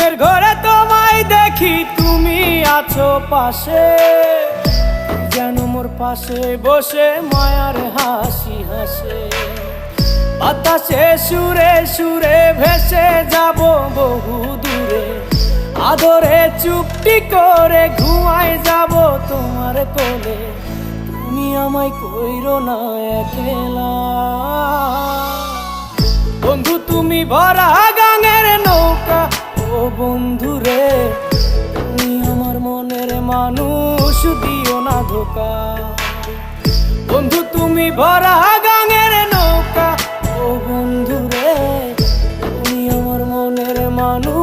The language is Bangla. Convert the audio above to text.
ঘুমের ঘরে তোমায় দেখি, তুমি আছো পাশে, যেন মোর পাশে বসে মায়ার হাসি হাসে। বাতাসে সুরে সুরে ভেসে যাব বহু দূরে, আদরে চুপটি করে ঘুমায় যাব তোমার কোলে। তুমি আমায় কইরো না একলা বন্ধু, তুমি ভরা গাঙের নৌকা। ও বন্ধু রে, তুমি আমার মনের মানুষ, দিও না ধোকা। বন্ধু তুমি ভরা গাঙের নৌকা। ও বন্ধু রে, তুমি আমার মনের মানুষ।